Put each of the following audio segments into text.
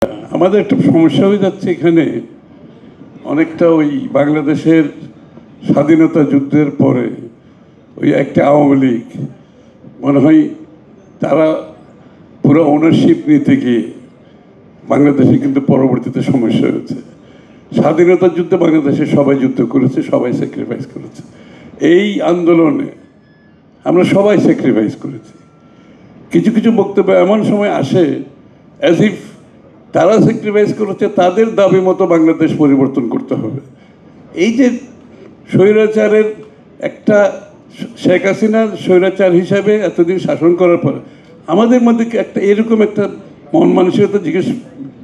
আমাদের একটা সমস্যা হয়ে যাচ্ছে এখানে অনেকটা ওই বাংলাদেশের স্বাধীনতা যুদ্ধের পরে ওই একটা আওয়ামী লীগ মনে হয় তারা পুরো ওনারশিপ নিতে গিয়ে বাংলাদেশে কিন্তু পরবর্তীতে সমস্যা হয়েছে। স্বাধীনতার যুদ্ধে বাংলাদেশে সবাই যুদ্ধ করেছে, সবাই স্যাক্রিফাইস করেছে। এই আন্দোলনে আমরা সবাই স্যাক্রিফাইস করেছি। কিছু কিছু বক্তব্য এমন সময় আসে অ্যাজ ইফ তারা স্যাক্রিফাইস করেছে, তাদের দাবি মতো বাংলাদেশ পরিবর্তন করতে হবে। এই যে স্বৈরাচারের একটা শেখ হাসিনার স্বৈরাচার হিসাবে এতদিন শাসন করার পর আমাদের মধ্যে একটা এরকম একটা মন মানসিকতা জিজ্ঞেস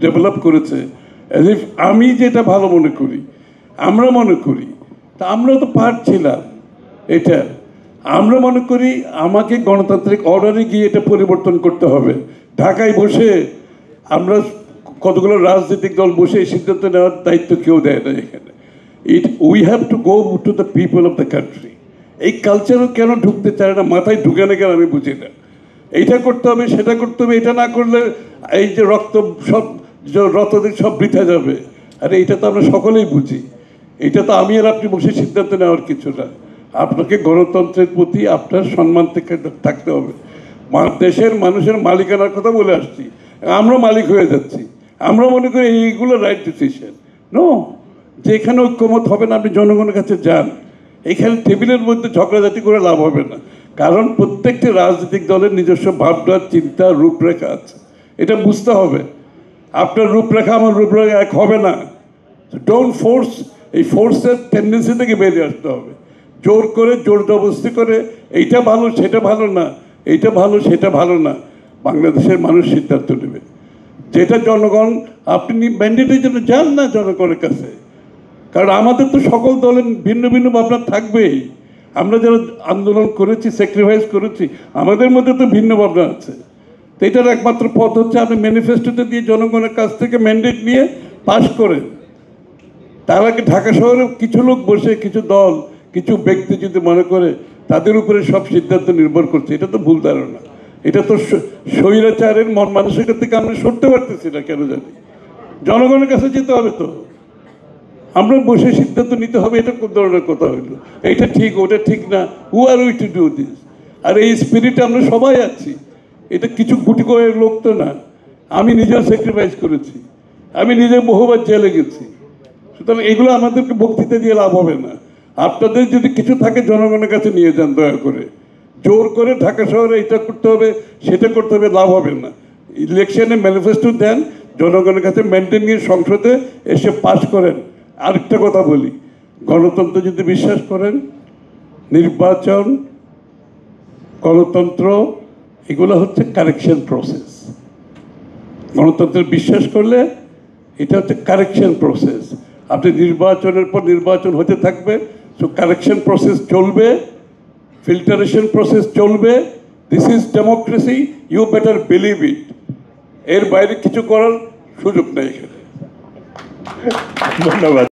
ডেভেলপ করেছে অ্যাজ ইফ আমি যেটা ভালো মনে করি, আমরা মনে করি, তা আমরা তো পার্ট ছিলাম এটা। আমরা মনে করি আমাকে গণতান্ত্রিক অর্ডারে গিয়ে এটা পরিবর্তন করতে হবে। ঢাকায় বসে আমরা কতগুলো রাজনৈতিক দল বসে এই সিদ্ধান্ত নেওয়ার দায়িত্ব কেউ দেয় না এখানে। We have to go to the people of the country. এই কালচারও কেন ঢুকতে চায় না, মাথায় ঢুকে না কেন আমি বুঝি না। এইটা করতে হবে, সেটা করতে হবে, এটা না করলে এই যে রক্ত সব রক্তদিক সব বৃথা যাবে। আরে এইটা তো আমরা সকলেই বুঝি। এটা তো আমি আর আপনি বসে সিদ্ধান্ত নেওয়ার কিছু না। আপনাকে গণতন্ত্রের প্রতি আপনার সম্মান থেকে থাকতে হবে। দেশের মানুষের মালিকানার কথা বলে আসছি, আমরা মালিক হয়ে যাচ্ছি। আমরা মনে করি এইগুলো রাইট ডিসিশন। নো, যেখানে ঐক্যমত হবে না আপনি জনগণের কাছে যান। এখানে টেবিলের মধ্যে ঝগড়াঝাটি করে লাভ হবে না, কারণ প্রত্যেকটি রাজনৈতিক দলের নিজস্ব ভাবনা, চিন্তা, রূপরেখা আছে। এটা বুঝতে হবে। আপনার রূপরেখা আমার রূপরেখা এক হবে না। ডোন্ট ফোর্স, এই ফোর্সের টেন্ডেন্সি থেকে বেরিয়ে আসতে হবে। জোর করে, জোর জবরদস্তি করে এইটা ভালো সেটা ভালো না, এইটা ভালো সেটা ভালো না, বাংলাদেশের মানুষ সিদ্ধান্ত নেবে। যেটা জনগণ, আপনি ম্যান্ডেটের জন্য যান না জনগণের কাছে, কারণ আমাদের তো সকল দলের ভিন্ন ভিন্ন ভাবনা থাকবেই। আমরা যারা আন্দোলন করেছি, স্যাক্রিফাইস করেছি, আমাদের মধ্যে তো ভিন্ন ভাবনা আছে। তো এটার একমাত্র পথ হচ্ছে আপনি ম্যানিফেস্টোতে দিয়ে জনগণের কাছ থেকে ম্যান্ডেট নিয়ে পাশ করেন। তার আগে ঢাকা শহরে কিছু লোক বসে, কিছু দল, কিছু ব্যক্তি যদি মনে করে তাদের উপরে সব সিদ্ধান্ত নির্ভর করছে, এটা তো ভুল ধারণা। এটা তো স্বৈরাচারের মন মানসিকতা থেকে আমরা সরতে পারতেছি না কেন জানি। জনগণের কাছে যেতে হবে তো, আমরা বসে সিদ্ধান্ত নিতে হবে। এটা কোন ধরনের কথা হইলো? এইটা ঠিক, ওটা ঠিক না, হু আর উই টু ডু দিস? আর এই স্পিরিটে আমরা সবাই আছি। এটা কিছু গুটি করে লোক তো না। আমি নিজেও স্যাক্রিফাইস করেছি, আমি নিজে বহুবার জেলে গেছি। সুতরাং এগুলো আমাদেরকে বক্তৃতা দিয়ে লাভ হবে না। আপনাদের যদি কিছু থাকে জনগণের কাছে নিয়ে যান দয়া করে। জোর করে ঢাকা শহরে এটা করতে হবে সেটা করতে হবে, লাভ হবে না। ইলেকশনে ম্যানিফেস্টো দেন, জনগণের কাছে মেনটেন নিয়ে সংসদে এসে পাশ করেন। আরেকটা কথা বলি, গণতন্ত্র যদি বিশ্বাস করেন, নির্বাচন, গণতন্ত্র, এগুলো হচ্ছে কারেকশন প্রসেস। গণতন্ত্রের বিশ্বাস করলে এটা হচ্ছে কারেকশন প্রসেস। আপনি নির্বাচনের পর নির্বাচন হতে থাকবে, সো কারেকশন প্রসেস চলবে, ফিল্টারেশন প্রসেস চলবে। This is democracy, you better believe it. এর বাইরে কিছু করার সুযোগ নেই এখানে। ধন্যবাদ।